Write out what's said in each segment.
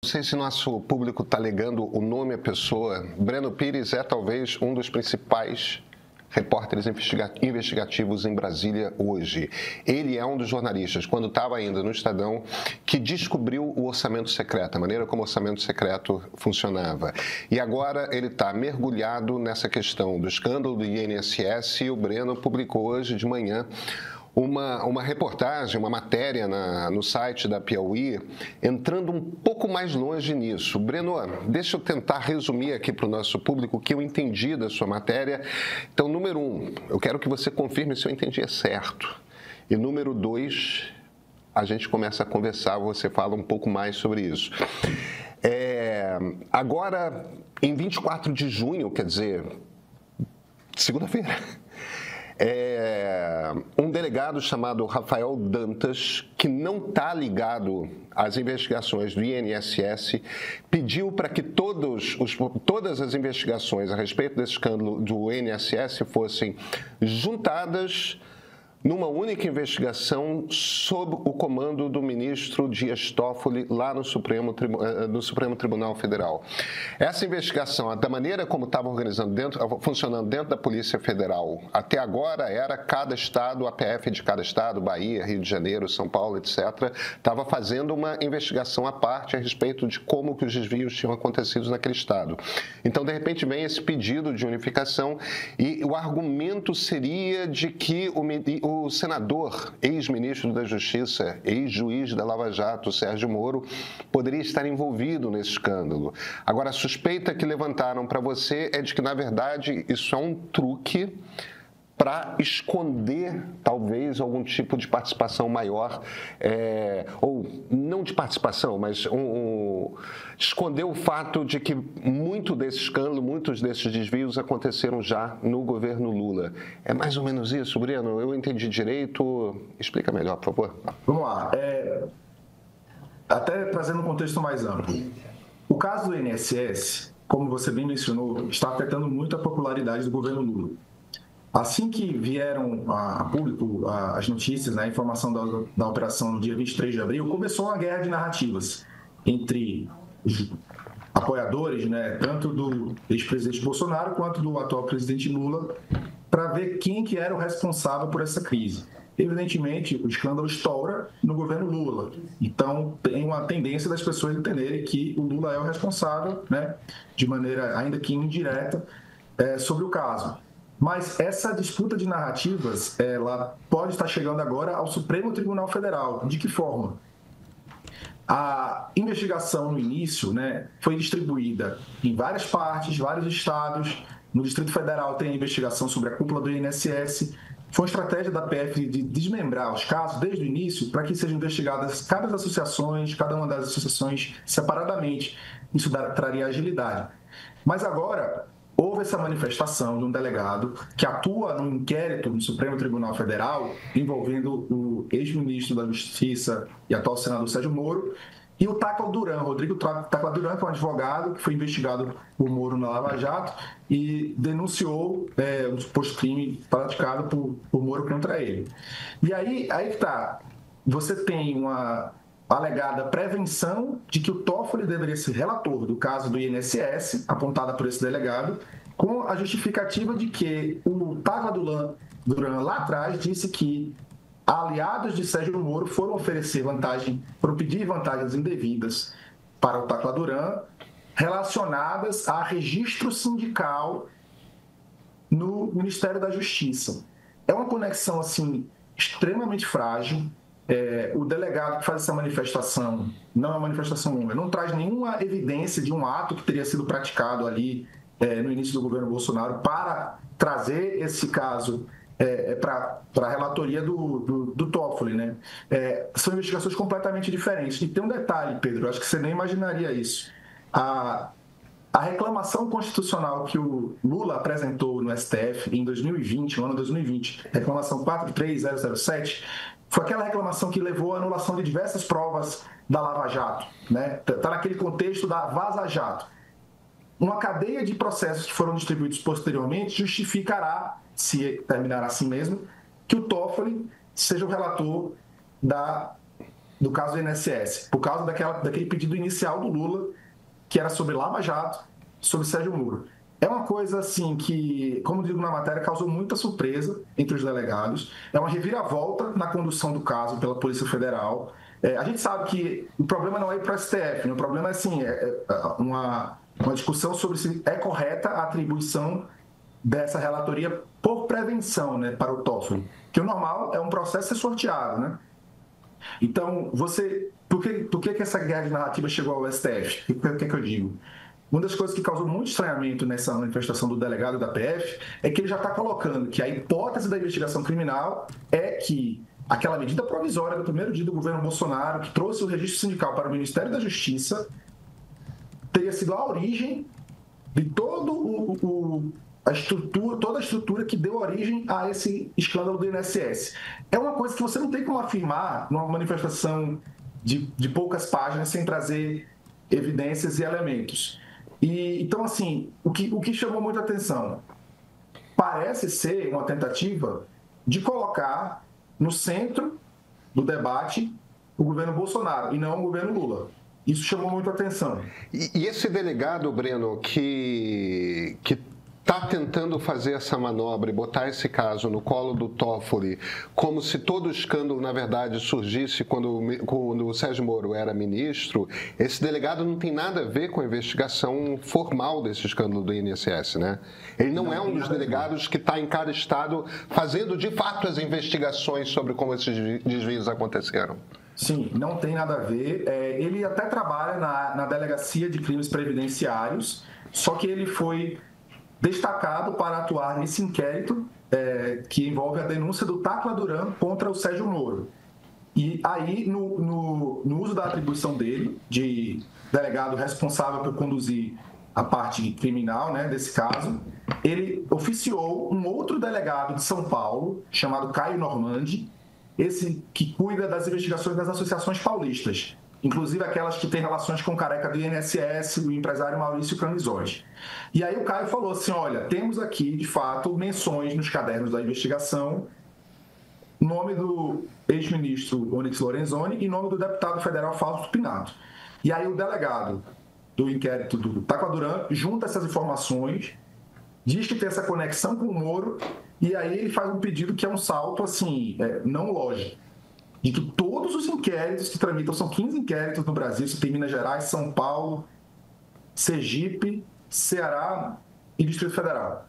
sei se nosso público está ligando o nome à pessoa. Breno Pires é talvez um dos principais repórteres investigativos em Brasília hoje. Ele é um dos jornalistas, quando estava ainda no Estadão, que descobriu o orçamento secreto, a maneira como o orçamento secreto funcionava. E agora ele está mergulhado nessa questão do escândalo do INSS e o Breno publicou hoje de manhã uma reportagem, uma matéria no site da Piauí, entrando um pouco mais longe nisso. Breno, deixa eu tentar resumir aqui para o nosso público o que eu entendi da sua matéria. Então, número 1, eu quero que você confirme se eu entendi certo. E número 2, a gente começa a conversar, você fala um pouco mais sobre isso. Agora, em 24 de junho, quer dizer, segunda-feira, um delegado chamado Rafael Dantas, que não está ligado às investigações do INSS, pediu para que todas as investigações a respeito desse escândalo do INSS fossem juntadas numa única investigação sob o comando do ministro Dias Toffoli lá no Supremo Tribunal Federal. Essa investigação, da maneira como estava funcionando dentro da Polícia Federal, até agora era cada estado, a PF de cada estado, Bahia, Rio de Janeiro, São Paulo, etc., estava fazendo uma investigação à parte a respeito de como que os desvios tinham acontecido naquele estado. Então, de repente, vem esse pedido de unificação e o argumento seria de que o senador, ex-ministro da Justiça, ex-juiz da Lava Jato, Sérgio Moro, poderia estar envolvido nesse escândalo. Agora, a suspeita que levantaram para você é de que, na verdade, isso é um truque para esconder, talvez, algum tipo de participação maior, ou não de participação, mas esconder o fato de que muito desse escândalo, muitos desses desvios aconteceram já no governo Lula. É mais ou menos isso, Breno? Eu entendi direito? Explica melhor, por favor. Vamos lá. Até trazendo um contexto mais amplo. O caso do INSS, como você bem mencionou, está afetando muito a popularidade do governo Lula. Assim que vieram a público as notícias, a informação da operação no dia 23 de abril, começou uma guerra de narrativas entre os apoiadores, tanto do ex-presidente Bolsonaro quanto do atual presidente Lula, para ver quem que era o responsável por essa crise. Evidentemente, o escândalo estoura no governo Lula. Então, tem uma tendência das pessoas entenderem que o Lula é o responsável, de maneira ainda que indireta, sobre o caso. Mas essa disputa de narrativas, ela pode estar chegando agora ao Supremo Tribunal Federal. De que forma? A investigação no início, foi distribuída em várias partes, vários estados. No Distrito Federal tem a investigação sobre a cúpula do INSS. Foi uma estratégia da PF de desmembrar os casos desde o início para que sejam investigadas cada uma das associações separadamente. Isso traria agilidade. Mas agora houve essa manifestação de um delegado que atua num inquérito no Supremo Tribunal Federal envolvendo o ex-ministro da Justiça e atual senador Sérgio Moro e o Tacla Duran, Rodrigo Tacla Duran, que é um advogado que foi investigado por Moro na Lava Jato e denunciou um suposto crime praticado por Moro contra ele. E aí que está. Você tem uma alegada prevenção de que o Toffoli deveria ser relator do caso do INSS, apontada por esse delegado, com a justificativa de que o Tacla Duran lá atrás disse que aliados de Sérgio Moro foram pedir vantagens indevidas para o Tacla Duran relacionadas a registro sindical no Ministério da Justiça. É uma conexão, assim, extremamente frágil. O delegado que faz essa manifestação, não é uma manifestação longa, não traz nenhuma evidência de um ato que teria sido praticado ali no início do governo Bolsonaro para trazer esse caso para a relatoria do Toffoli, são investigações completamente diferentes. E tem um detalhe, Pedro, acho que você nem imaginaria isso. A reclamação constitucional que o Lula apresentou no STF em 2020, no ano 2020, reclamação 43007, foi aquela reclamação que levou à anulação de diversas provas da Lava Jato. Está naquele contexto da Vaza Jato. Uma cadeia de processos que foram distribuídos posteriormente justificará, se terminar assim mesmo, que o Toffoli seja o relator do caso do INSS, por causa daquele pedido inicial do Lula, que era sobre Lava Jato, sobre Sérgio Moro. É uma coisa assim que, como digo na matéria, causou muita surpresa entre os delegados. É uma reviravolta na condução do caso pela Polícia Federal. A gente sabe que o problema não é ir para o STF, né? O problema é assim, uma discussão sobre se é correta a atribuição dessa relatoria por prevenção, né, para o Toffoli. Que o normal é um processo ser sorteado, né? Então, por que essa guerra de narrativa chegou ao STF? O que é que eu digo? Uma das coisas que causou muito estranhamento nessa manifestação do delegado da PF é que ele já está colocando que a hipótese da investigação criminal é que aquela medida provisória do primeiro dia do governo Bolsonaro, que trouxe o registro sindical para o Ministério da Justiça, teria sido a origem de toda a estrutura que deu origem a esse escândalo do INSS. É uma coisa que você não tem como afirmar numa manifestação de poucas páginas sem trazer evidências e elementos. Então, assim, o que chamou muita atenção parece ser uma tentativa de colocar no centro do debate o governo Bolsonaro e não o governo Lula. Isso chamou muita atenção. E esse delegado, Breno, que está tentando fazer essa manobra e botar esse caso no colo do Toffoli, como se todo o escândalo, na verdade, surgisse quando o Sérgio Moro era ministro, esse delegado não tem nada a ver com a investigação formal desse escândalo do INSS, né? Ele não é um dos delegados que está em cada estado fazendo, de fato, as investigações sobre como esses desvios aconteceram. Sim, não tem nada a ver. Ele até trabalha na Delegacia de Crimes Previdenciários, só que ele foi destacado para atuar nesse inquérito que envolve a denúncia do Tacla Duran contra o Sérgio Moro. E aí, no uso da atribuição dele, de delegado responsável por conduzir a parte criminal, né, desse caso, ele oficiou um outro delegado de São Paulo, chamado Caio Normandi, esse que cuida das investigações das associações paulistas, inclusive aquelas que têm relações com o careca do INSS, o empresário Maurício Canizotti. E aí o Caio falou assim, olha, temos aqui, de fato, menções nos cadernos da investigação, nome do ex-ministro Onyx Lorenzoni e nome do deputado federal Fausto Pinato. E aí o delegado do inquérito do Tacla Duran junta essas informações, diz que tem essa conexão com o Moro, e aí ele faz um pedido que é um salto, assim, não lógico, de que todos os inquéritos que tramitam, são 15 inquéritos no Brasil, isso tem Minas Gerais, São Paulo, Sergipe, Ceará e Distrito Federal,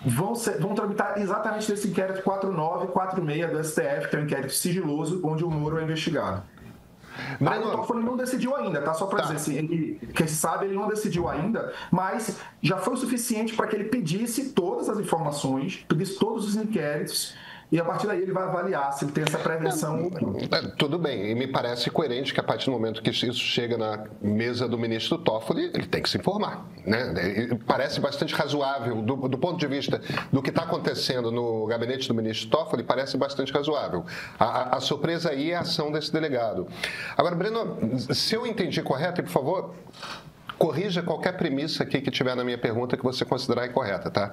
vão tramitar exatamente desse inquérito 49 e 46 do STF, que é um inquérito sigiloso, onde o Moro é investigado. Mas o Toffoli não decidiu ainda, tá? Só para dizer assim, quem sabe ele não decidiu ainda, mas já foi o suficiente para que ele pedisse todas as informações, pedisse todos os inquéritos, e a partir daí ele vai avaliar se ele tem essa prevenção ou não. Tudo bem, e me parece coerente que a partir do momento que isso chega na mesa do ministro Toffoli, ele tem que se informar, né? Parece bastante razoável, do ponto de vista do que está acontecendo no gabinete do ministro Toffoli, parece bastante razoável. A surpresa aí é a ação desse delegado. Agora, Breno, se eu entendi correto, e por favor, corrija qualquer premissa aqui que tiver na minha pergunta que você considerar incorreta, tá?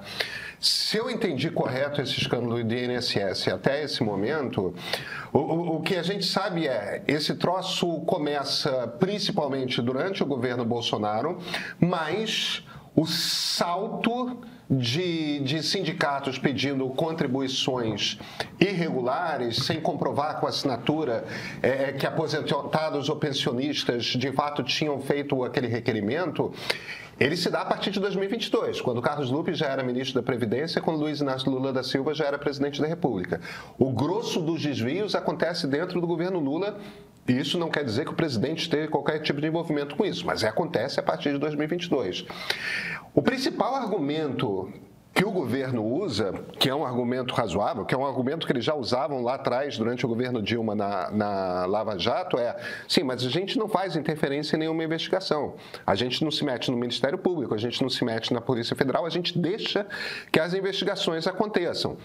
Se eu entendi correto esse escândalo do INSS até esse momento, o que a gente sabe esse troço começa principalmente durante o governo Bolsonaro, mas o salto de sindicatos pedindo contribuições irregulares, sem comprovar com assinatura que aposentados ou pensionistas de fato tinham feito aquele requerimento, ele se dá a partir de 2022, quando Carlos Lupe já era ministro da Previdência, quando Luiz Inácio Lula da Silva já era presidente da República. O grosso dos desvios acontece dentro do governo Lula, e isso não quer dizer que o presidente teve qualquer tipo de envolvimento com isso, mas acontece a partir de 2022. O principal argumento que o governo usa, que é um argumento razoável, que é um argumento que eles já usavam lá atrás, durante o governo Dilma na Lava Jato, sim, mas a gente não faz interferência em nenhuma investigação. A gente não se mete no Ministério Público, a gente não se mete na Polícia Federal, a gente deixa que as investigações aconteçam.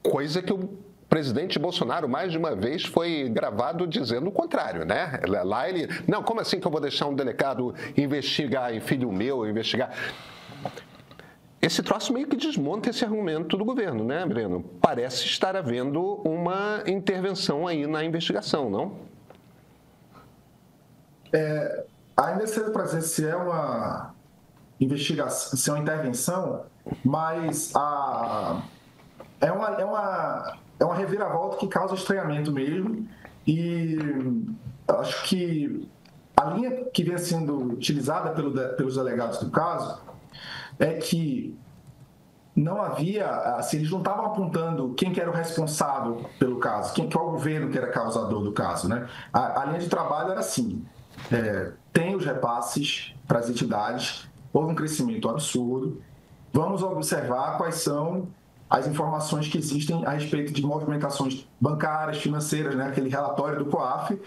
Coisa que o presidente Bolsonaro, mais de uma vez, foi gravado dizendo o contrário, né? Lá ele... Não, como assim que eu vou deixar um delegado investigar em filho meu, investigar... Esse troço meio que desmonta esse argumento do governo, né, Breno? Parece estar havendo uma intervenção aí na investigação, não? Ainda é cedo para dizer se é uma investigação, se é uma intervenção, mas é uma reviravolta que causa estranhamento mesmo. E acho que a linha que vem sendo utilizada pelos delegados do caso é que não havia, assim, eles não estavam apontando quem que era o responsável pelo caso, qual o governo que era causador do caso, né? A linha de trabalho era assim, tem os repasses para as entidades, houve um crescimento absurdo, vamos observar quais são as informações que existem a respeito de movimentações bancárias, financeiras, né? Aquele relatório do COAF,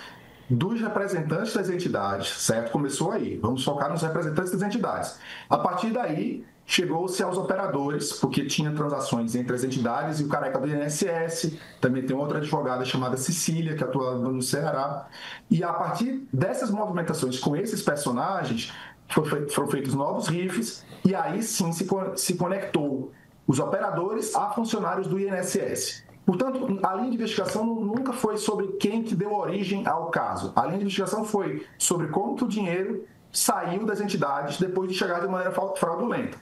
dos representantes das entidades, certo? Começou aí, vamos focar nos representantes das entidades. A partir daí, chegou-se aos operadores, porque tinha transações entre as entidades e o careca do INSS, também tem outra advogada chamada Cecília, que atua no Ceará, e a partir dessas movimentações com esses personagens, foram feitos novos rifes, e aí sim se conectou os operadores a funcionários do INSS. Portanto, a linha de investigação nunca foi sobre quem que deu origem ao caso. A linha de investigação foi sobre como que o dinheiro saiu das entidades depois de chegar de maneira fraudulenta.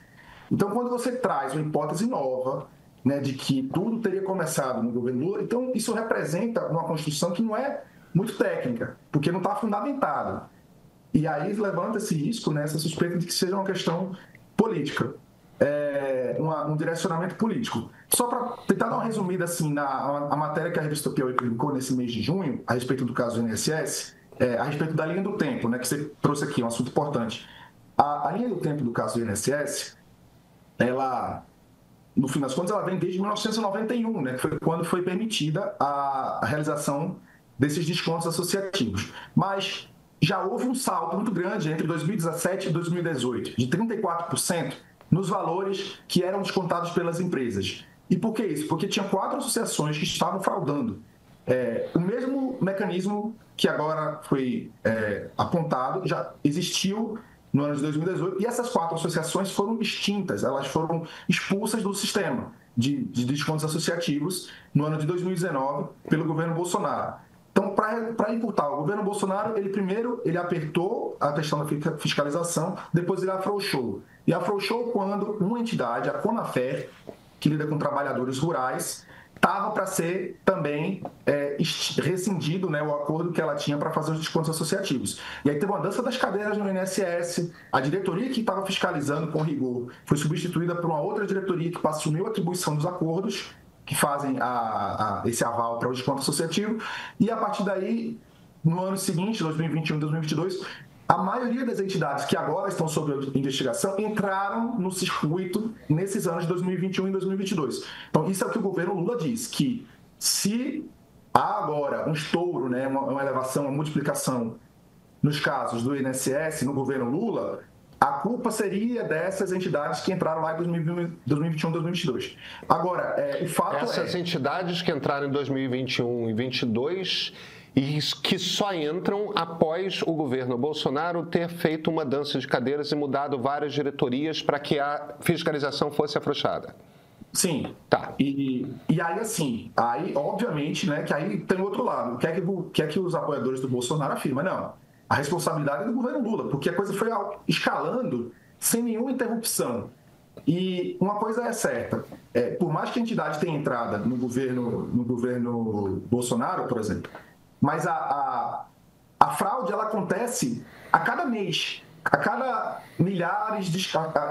Então, quando você traz uma hipótese nova, né, de que tudo teria começado no governo Lula, então isso representa uma construção que não é muito técnica, porque não está fundamentada. E aí levanta esse risco, né, essa suspeita de que seja uma questão política. Um direcionamento político. Só para tentar dar uma resumida assim, a matéria que a revista Piauí publicou nesse mês de junho, a respeito do caso do INSS, a respeito da linha do tempo, né, que você trouxe aqui, um assunto importante. A linha do tempo do caso do INSS, ela, no fim das contas, ela vem desde 1991, né, que foi quando foi permitida a realização desses descontos associativos. Mas já houve um salto muito grande entre 2017 e 2018, de 34%, nos valores que eram descontados pelas empresas. E por que isso? Porque tinha 4 associações que estavam fraudando. O mesmo mecanismo que agora foi apontado já existiu no ano de 2018, e essas 4 associações foram extintas, elas foram expulsas do sistema de descontos associativos no ano de 2019 pelo governo Bolsonaro. Então, para encurtar, o governo Bolsonaro, ele apertou a questão da fiscalização, depois ele afrouxou. E afrouxou quando uma entidade, a Conafer, que lida com trabalhadores rurais, estava para ser também rescindido, né, o acordo que ela tinha para fazer os descontos associativos. E aí teve uma dança das cadeiras no INSS, a diretoria que estava fiscalizando com rigor foi substituída por uma outra diretoria que assumiu a atribuição dos acordos, que fazem esse aval para o desconto associativo, e a partir daí, no ano seguinte, 2021 e 2022, a maioria das entidades que agora estão sob investigação entraram no circuito nesses anos de 2021 e 2022. Então, isso é o que o governo Lula diz, que se há agora um estouro, né, uma elevação, uma multiplicação nos casos do INSS no governo Lula, a culpa seria dessas entidades que entraram lá em 2021 e 2022. Agora, o fato essas entidades que entraram em 2021 e 2022 e que só entram após o governo Bolsonaro ter feito uma dança de cadeiras e mudado várias diretorias para que a fiscalização fosse afrouxada. Sim. Tá. E aí, assim, obviamente, né, que aí tem outro lado. O que é que os apoiadores do Bolsonaro afirmam? Não, a responsabilidade é do governo Lula, porque a coisa foi escalando sem nenhuma interrupção. E uma coisa é certa, por mais que a entidade tenha entrado no governo Bolsonaro, por exemplo, mas a fraude ela acontece a cada mês, a cada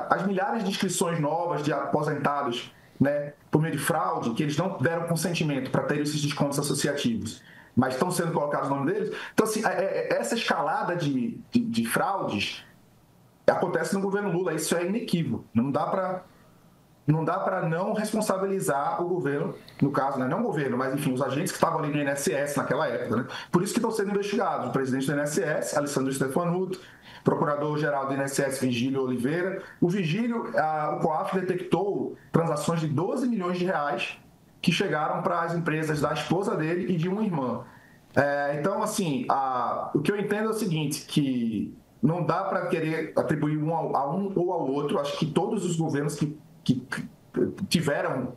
as milhares de inscrições novas de aposentados, né, por meio de fraude, que eles não deram consentimento para ter esses descontos associativos, mas estão sendo colocados o nome deles. Então, assim, essa escalada de fraudes acontece no governo Lula, isso é inequívoco. Não dá para não responsabilizar o governo, no caso, né? Não o governo, mas enfim, os agentes que estavam ali no INSS naquela época. Né? Por isso que estão sendo investigados o presidente do INSS, Alessandro Stefanuto, procurador-geral do INSS, Vigílio Oliveira. O Vigílio, o COAF detectou transações de 12 milhões de reais que chegaram para as empresas da esposa dele e de uma irmã. Então, assim, o que eu entendo é o seguinte, que não dá para querer atribuir a um ou ao outro. Acho que todos os governos que tiveram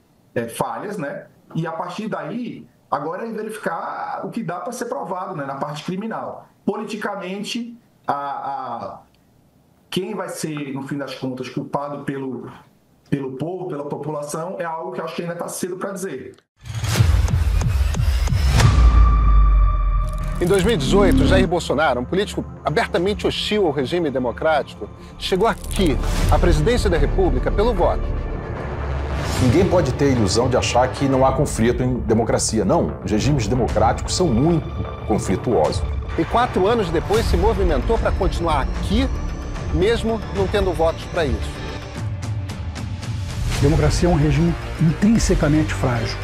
falhas, né? E a partir daí, agora é verificar o que dá para ser provado, né? Na parte criminal. Politicamente, quem vai ser, no fim das contas, culpado pelo povo, pela população, é algo que eu acho que ainda está cedo para dizer. Em 2018, Jair Bolsonaro, um político abertamente hostil ao regime democrático, chegou aqui, à presidência da República, pelo voto. Ninguém pode ter a ilusão de achar que não há conflito em democracia. Não, os regimes democráticos são muito conflituosos. E 4 anos depois se movimentou para continuar aqui, mesmo não tendo votos para isso. Democracia é um regime intrinsecamente frágil.